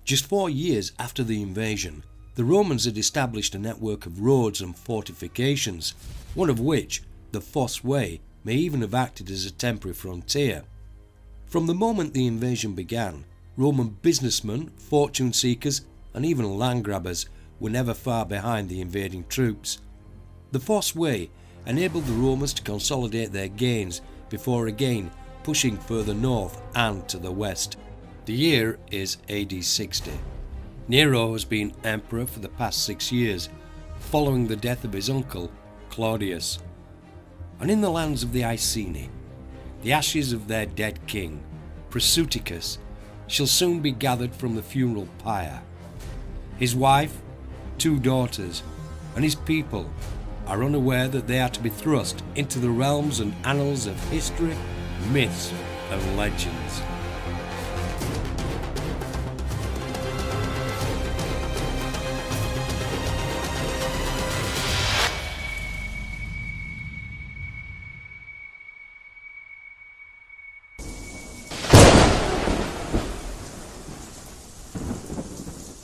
Just 4 years after the invasion, the Romans had established a network of roads and fortifications, one of which, the Fosse Way, may even have acted as a temporary frontier. From the moment the invasion began, Roman businessmen, fortune seekers, and even land grabbers were never far behind the invading troops. The Fosse Way enabled the Romans to consolidate their gains before again pushing further north and to the west. The year is AD 60. Nero has been emperor for the past 6 years, following the death of his uncle, Claudius. And in the lands of the Iceni, the ashes of their dead king, Prasuticus, shall soon be gathered from the funeral pyre. His wife, 2 daughters, and his people are unaware that they are to be thrust into the realms and annals of history, myths, and legends.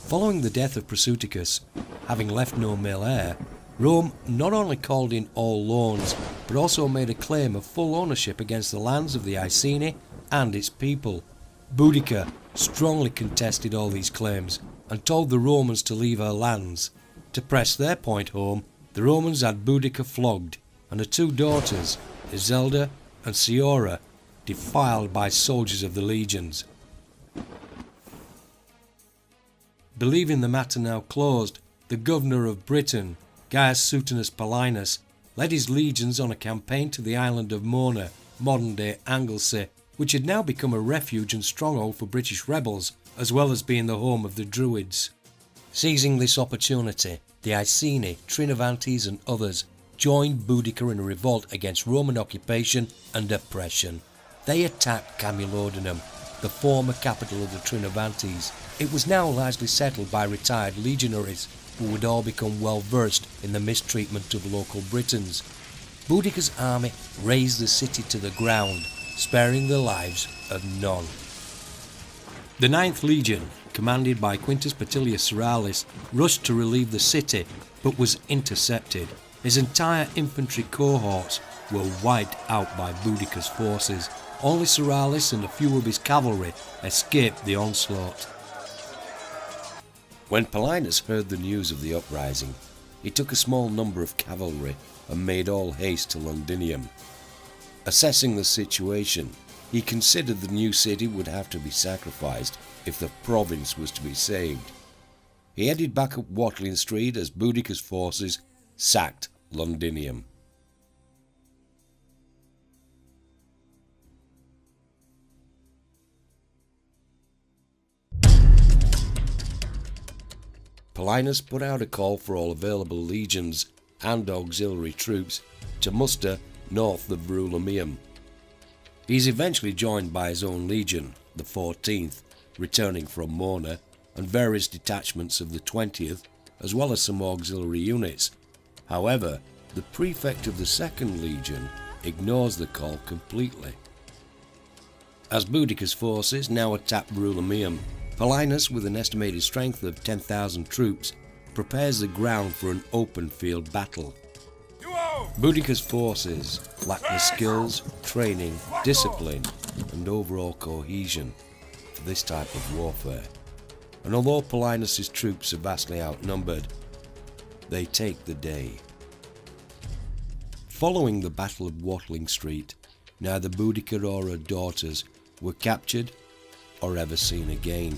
Following the death of Prasuticus, having left no male heir, Rome not only called in all loans, but also made a claim of full ownership against the lands of the Iceni and its people. Boudica strongly contested all these claims and told the Romans to leave her lands. To press their point home, the Romans had Boudica flogged and her 2 daughters, Iselda and Ciora, defiled by soldiers of the legions. Believing the matter now closed, the governor of Britain, Gaius Suetonius Paulinus, led his legions on a campaign to the island of Mona, modern-day Anglesey, which had now become a refuge and stronghold for British rebels, as well as being the home of the Druids. Seizing this opportunity, the Iceni, Trinovantes and others joined Boudica in a revolt against Roman occupation and oppression. They attacked Camulodunum, the former capital of the Trinovantes. It was now largely settled by retired legionaries who would all become well versed in the mistreatment of local Britons. Boudica's army razed the city to the ground, sparing the lives of none. The 9th Legion, commanded by Quintus Petilius Suralis, rushed to relieve the city but was intercepted. His entire infantry cohorts were wiped out by Boudica's forces. Only Suralis and a few of his cavalry escaped the onslaught. When Paulinus heard the news of the uprising, he took a small number of cavalry and made all haste to Londinium. Assessing the situation, he considered the new city would have to be sacrificed if the province was to be saved. He headed back up Watling Street as Boudica's forces sacked Londinium. Paulinus put out a call for all available legions and auxiliary troops to muster north of Verulamium. He is eventually joined by his own legion, the 14th, returning from Mona, and various detachments of the 20th, as well as some auxiliary units. However, the prefect of the 2nd Legion ignores the call completely. As Boudica's forces now attack Verulamium, Paulinus, with an estimated strength of 10,000 troops, prepares the ground for an open field battle. Boudica's forces lack the skills, training, discipline, and overall cohesion for this type of warfare, and although Paulinus' troops are vastly outnumbered, they take the day. Following the Battle of Watling Street, neither Boudica or her daughters were captured or ever seen again.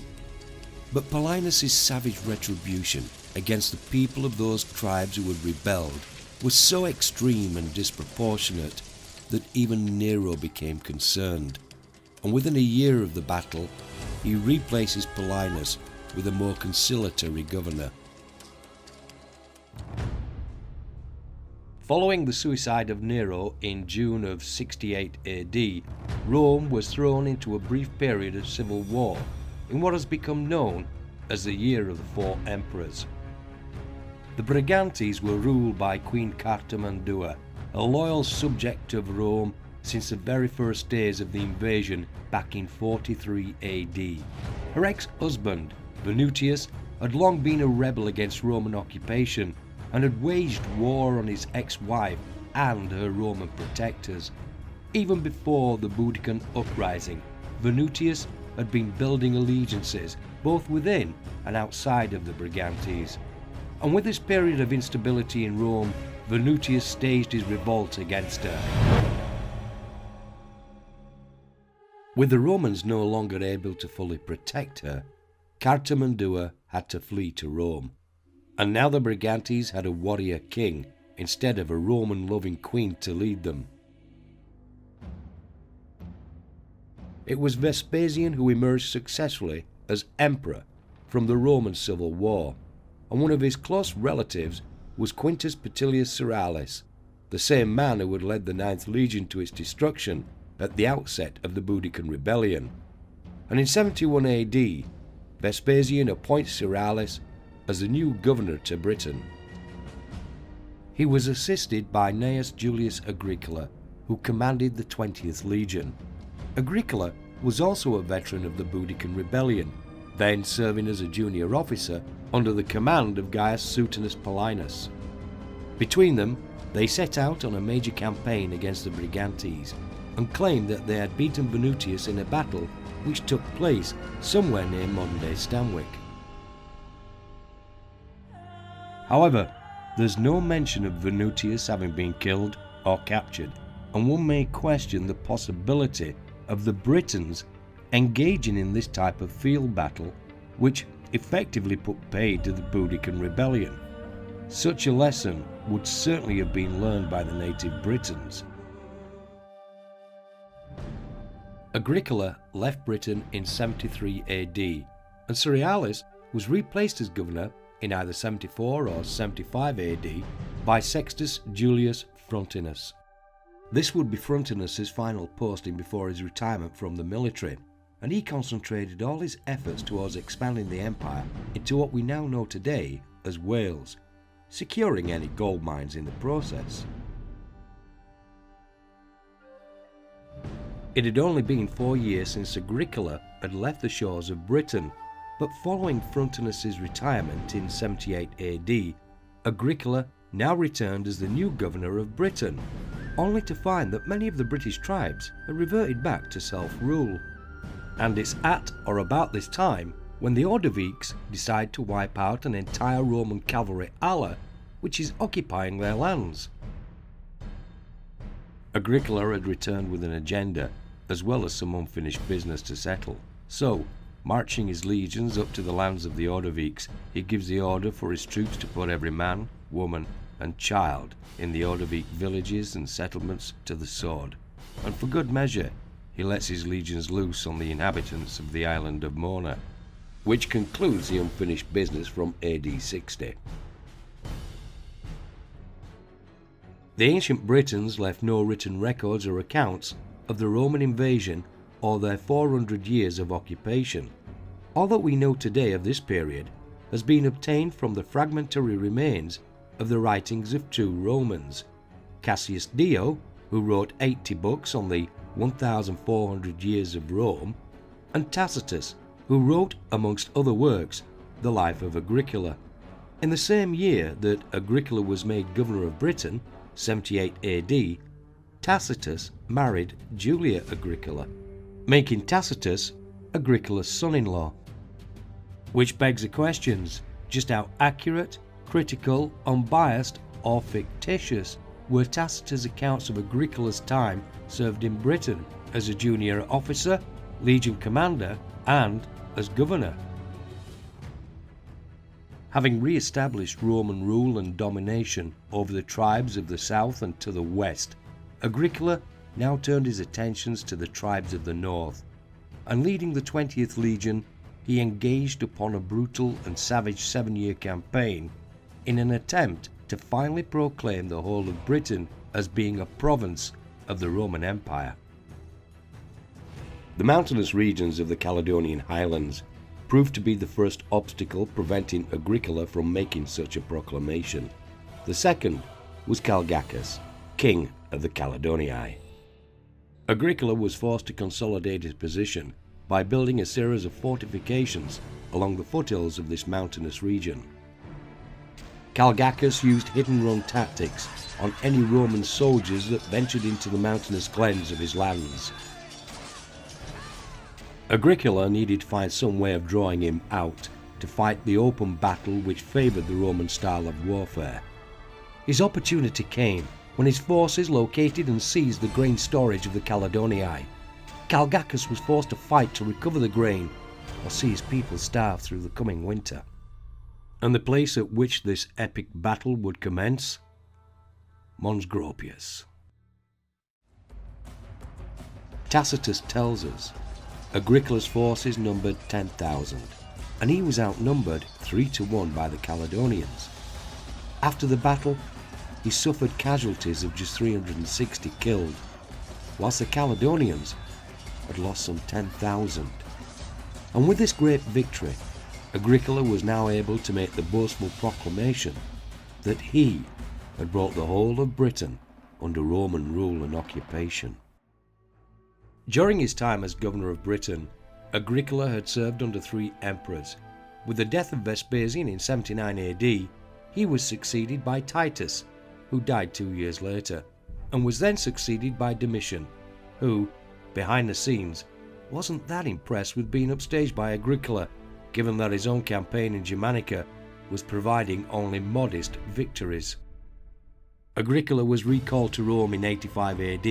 But Paulinus' savage retribution against the people of those tribes who had rebelled was so extreme and disproportionate that even Nero became concerned, and within a year of the battle, he replaces Paulinus with a more conciliatory governor. Following the suicide of Nero in June of 68 AD, Rome was thrown into a brief period of civil war in what has become known as the Year of the Four Emperors. The Brigantes were ruled by Queen Cartamandua, a loyal subject of Rome since the very first days of the invasion back in 43 AD. Her ex-husband, Venutius had long been a rebel against Roman occupation and had waged war on his ex-wife and her Roman protectors. Even before the Boudiccan uprising, Venutius had been building allegiances both within and outside of the Brigantes. And with this period of instability in Rome, Venutius staged his revolt against her. With the Romans no longer able to fully protect her, Cartimandua had to flee to Rome. And now the Brigantes had a warrior king instead of a Roman-loving queen to lead them. It was Vespasian who emerged successfully as emperor from the Roman Civil War, and one of his close relatives was Quintus Petilius Ceralis, the same man who had led the 9th Legion to its destruction at the outset of the Boudiccan rebellion. And in 71 AD, Vespasian appoints Ceralis as the new governor to Britain. He was assisted by Gnaeus Julius Agricola, who commanded the 20th Legion. Agricola was also a veteran of the Boudiccan rebellion, then serving as a junior officer under the command of Gaius Suetonius Paulinus. Between them, they set out on a major campaign against the Brigantes and claimed that they had beaten Venutius in a battle which took place somewhere near modern-day Stanwick. However, there's no mention of Venutius having been killed or captured, and one may question the possibility of the Britons engaging in this type of field battle, which effectively put paid to the Boudiccan rebellion. Such a lesson would certainly have been learned by the native Britons. Agricola left Britain in 73 AD, and Ceralis was replaced as governor in either 74 or 75 AD by Sextus Julius Frontinus. This would be Frontinus's final posting before his retirement from the military, and he concentrated all his efforts towards expanding the empire into what we now know today as Wales, securing any gold mines in the process. It had only been 4 years since Agricola had left the shores of Britain, but following Frontinus's retirement in 78 AD, Agricola now returned as the new governor of Britain, only to find that many of the British tribes had reverted back to self-rule. And it's at or about this time when the Ordoviques decide to wipe out an entire Roman cavalry ala which is occupying their lands. Agricola had returned with an agenda, as well as some unfinished business to settle. So, marching his legions up to the lands of the Ordoviques, he gives the order for his troops to put every man, woman and child in the Ordovique villages and settlements to the sword, and for good measure he lets his legions loose on the inhabitants of the island of Mona, which concludes the unfinished business from AD 60. The ancient Britons left no written records or accounts of the Roman invasion or their 400 years of occupation. All that we know today of this period has been obtained from the fragmentary remains of the writings of two Romans, Cassius Dio, who wrote 80 books on the 1400 years of Rome, and Tacitus, who wrote, amongst other works, the life of Agricola. In the same year that Agricola was made governor of Britain, 78 AD, Tacitus married Julia Agricola, making Tacitus Agricola's son-in-law. Which begs the questions, just how accurate, critical, unbiased, or fictitious were Tacitus' accounts of Agricola's time served in Britain as a junior officer, legion commander, and as governor? Having re-established Roman rule and domination over the tribes of the south and to the west, Agricola now turned his attentions to the tribes of the north, and leading the 20th Legion, he engaged upon a brutal and savage 7-year campaign in an attempt to finally proclaim the whole of Britain as being a province of the Roman Empire. The mountainous regions of the Caledonian Highlands proved to be the first obstacle preventing Agricola from making such a proclamation. The second was Calgacus, king of the Caledonii. Agricola was forced to consolidate his position by building a series of fortifications along the foothills of this mountainous region. Calgacus used hit-and-run tactics on any Roman soldiers that ventured into the mountainous glens of his lands. Agricola needed to find some way of drawing him out to fight the open battle which favoured the Roman style of warfare. His opportunity came when his forces located and seized the grain storage of the Caledonii. Calgacus was forced to fight to recover the grain or see his people starve through the coming winter. And the place at which this epic battle would commence? Mons Gropius. Tacitus tells us Agricola's forces numbered 10,000, and he was outnumbered 3-1 by the Caledonians. After the battle, he suffered casualties of just 360 killed, whilst the Caledonians had lost some 10,000. And with this great victory, Agricola was now able to make the boastful proclamation that he had brought the whole of Britain under Roman rule and occupation. During his time as governor of Britain, Agricola had served under 3 emperors. With the death of Vespasian in 79 AD, he was succeeded by Titus, who died 2 years later, and was then succeeded by Domitian, who, behind the scenes, wasn't that impressed with being upstaged by Agricola, given that his own campaign in Germanica was providing only modest victories. Agricola was recalled to Rome in 85 AD,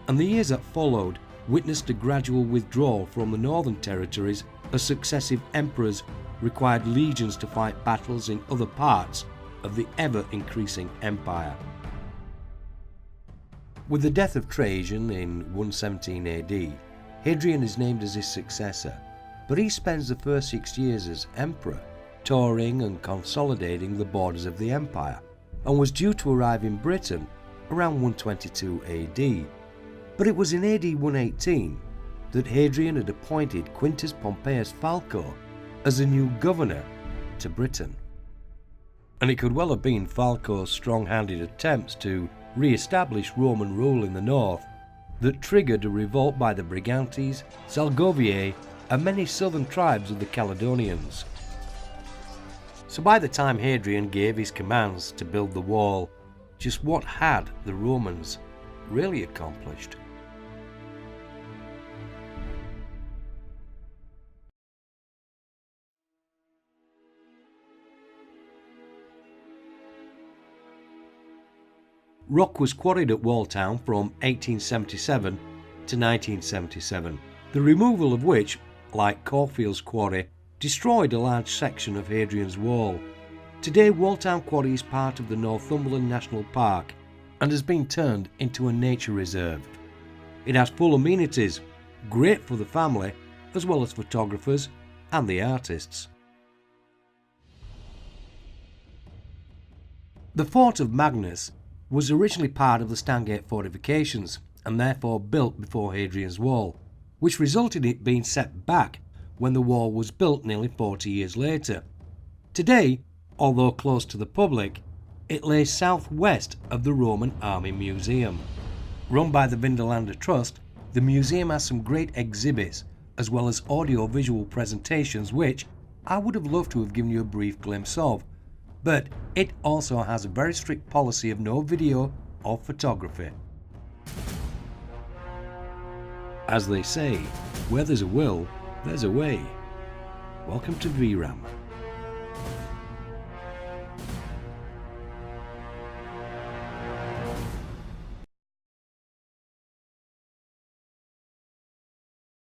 and the years that followed witnessed a gradual withdrawal from the northern territories as successive emperors required legions to fight battles in other parts of the ever-increasing empire. With the death of Trajan in 117 AD, Hadrian is named as his successor, but he spends the first 6 years as emperor, touring and consolidating the borders of the empire, and was due to arrive in Britain around 122 AD. But it was in AD 118 that Hadrian had appointed Quintus Pompeius Falco as the new governor to Britain. And it could well have been Falco's strong-handed attempts to re-establish Roman rule in the north that triggered a revolt by the Brigantes, Salgoviae, and many southern tribes of the Caledonians. So by the time Hadrian gave his commands to build the wall, just what had the Romans really accomplished? Rock was quarried at Walltown from 1877 to 1977, the removal of which, like Caulfield's quarry, destroyed a large section of Hadrian's wall. Today, Walltown Quarry is part of the Northumberland National Park and has been turned into a nature reserve. It has full amenities, great for the family, as well as photographers and the artists. The fort of Magnus was originally part of the Stangate fortifications and therefore built before Hadrian's Wall, which resulted in it being set back when the wall was built nearly 40 years later. Today, although close to the public, it lays southwest of the Roman Army Museum. Run by the Vindolanda Trust, the museum has some great exhibits as well as audio-visual presentations which I would have loved to have given you a brief glimpse of, but it also has a very strict policy of no video or photography. As they say, where there's a will, there's a way. Welcome to VRAM.